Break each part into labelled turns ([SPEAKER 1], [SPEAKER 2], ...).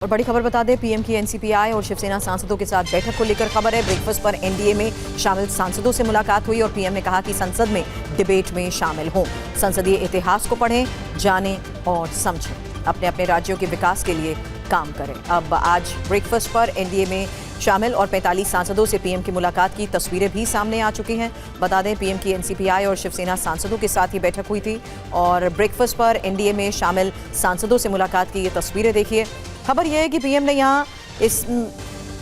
[SPEAKER 1] और बड़ी खबर बता दें, पीएम की एनसीपीआई और शिवसेना सांसदों के साथ बैठक को लेकर खबर है। ब्रेकफास्ट पर एनडीए में शामिल सांसदों से मुलाकात हुई और पीएम ने कहा कि संसद में डिबेट में शामिल हों, संसदीय इतिहास को पढ़ें, जानें और समझें, अपने अपने राज्यों के विकास के लिए काम करें। अब आज ब्रेकफास्ट पर एनडीए में शामिल और 45 सांसदों से पीएम की मुलाकात की तस्वीरें भी सामने आ चुकी हैं। बता दें, पीएम की एनसीपीआई और शिवसेना सांसदों के साथ ही बैठक हुई थी और ब्रेकफास्ट पर एनडीए में शामिल सांसदों से मुलाकात की ये तस्वीरें देखिए। खबर यह है कि पीएम ने यहाँ इस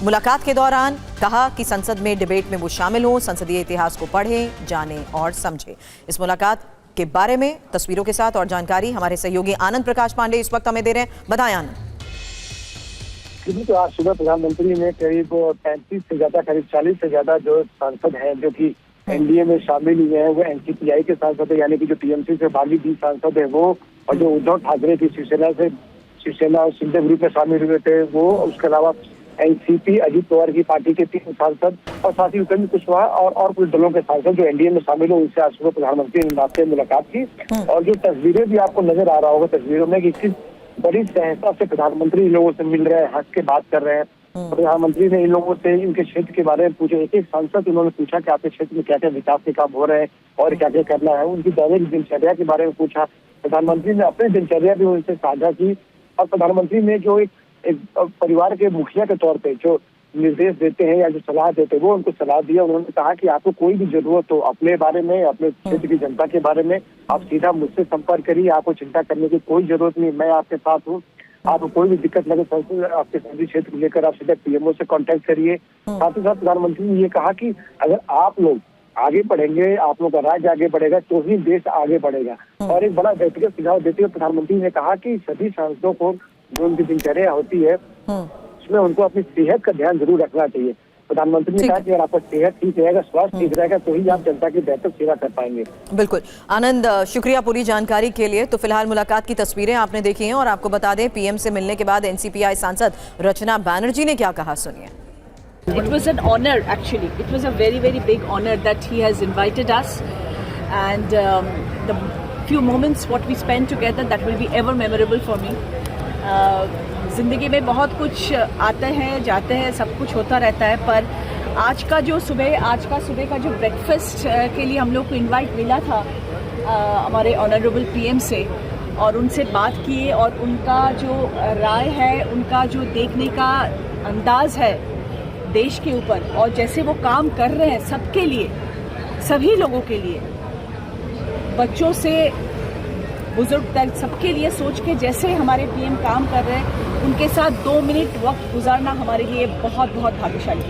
[SPEAKER 1] मुलाकात के दौरान कहा कि संसद में डिबेट में वो शामिल हों, संसदीय इतिहास को पढ़ें, जानें और समझें। इस मुलाकात के बारे में तस्वीरों के साथ और जानकारी हमारे सहयोगी आनंद प्रकाश पांडे इस वक्त हमें दे रहे हैं। बताएं आनंद।
[SPEAKER 2] तो आज सुबह प्रधानमंत्री ने करीब 35 से ज्यादा, करीब 40 से ज्यादा जो सांसद हैं जो कि एनडीए में शामिल हुए हैं, वो एनसीपीआई के सांसद है, यानी कि जो टीएमसी से बागी 20 सांसद है वो, और जो उद्धव ठाकरे की शिवसेना और सिंधे ग्रुप में शामिल हुए थे वो, उसके अलावा एनसीपी अजीत पवार की पार्टी के 3 सांसद और साथ ही उपेंद्र कुशवाहा और कुछ दलों के सांसद जो एनडीए में शामिल हो, उनसे आज सुबह प्रधानमंत्री ने आपसे मुलाकात की। और जो तस्वीरें भी आपको नजर आ रहा होगा तस्वीरों में कि किस बड़ी सहजता से प्रधानमंत्री इन लोगों से मिल रहे हैं, हंस के बात कर रहे हैं। प्रधानमंत्री ने इन लोगों से इनके क्षेत्र के बारे में पूछा, एक सांसद उन्होंने पूछा कि आपके क्षेत्र में क्या क्या विकास के काम हो रहे हैं और क्या क्या करना है, उनकी दैनिक दिनचर्या के बारे में पूछा। प्रधानमंत्री ने अपनी दिनचर्या भी उनसे साझा की और प्रधानमंत्री ने जो एक परिवार के मुखिया के तौर पे जो निर्देश देते हैं या जो सलाह देते हैं वो उनको सलाह दिया। उन्होंने कहा कि आपको कोई भी जरूरत हो अपने बारे में, अपने क्षेत्र की जनता के बारे में, आप सीधा मुझसे संपर्क करिए, आपको चिंता करने की कोई जरूरत नहीं, मैं आपके साथ हूँ। आपको कोई भी दिक्कत लगे आपके संसदीय क्षेत्र को लेकर आप सीधा पीएमओ से कांटेक्ट करिए। साथ ही साथ प्रधानमंत्री ने ये कहा कि अगर आप लोग आगे बढ़ेंगे, आप लोग का राज्य आगे बढ़ेगा तो ही देश आगे बढ़ेगा। और एक बड़ा व्यक्तिगत सुझाव देते हुए प्रधानमंत्री ने कहा कि सभी सांसदों को जो उनकी दिनचर्या होती है उसमें उनको अपनी सेहत का ध्यान जरूर रखना चाहिए। प्रधानमंत्री ने कहा कि अगर आपका सेहत ठीक रहेगा, स्वास्थ्य ठीक रहेगा तो ही आप जनता की बेहतर सेवा कर पाएंगे।
[SPEAKER 1] बिल्कुल आनंद, शुक्रिया पूरी जानकारी के लिए। तो फिलहाल मुलाकात की तस्वीरें आपने देखी हैं और आपको बता दें, पीएम से मिलने के बाद एनसीपीआई सांसद रचना बैनर्जी ने क्या कहा, सुनिए।
[SPEAKER 3] It was an honor, actually. It was a very, very big honor that he has invited us, and the few moments what we spent together, that will be ever memorable for me. ज़िंदगी में बहुत कुछ आते हैं जाते हैं, सब कुछ होता रहता है, पर आज का सुबह का जो ब्रेकफास्ट के लिए हम लोग को इनवाइट मिला था हमारे ऑनरेबल पीएम से, और उनसे बात किए और उनका जो राय है, उनका जो देखने का अंदाज है देश के ऊपर, और जैसे वो काम कर रहे हैं सबके लिए, सभी लोगों के लिए, बच्चों से बुजुर्ग तक सबके लिए सोच के जैसे हमारे पीएम काम कर रहे हैं, उनके साथ 2 मिनट वक्त गुजारना हमारे लिए बहुत बहुत भाग्यशाली।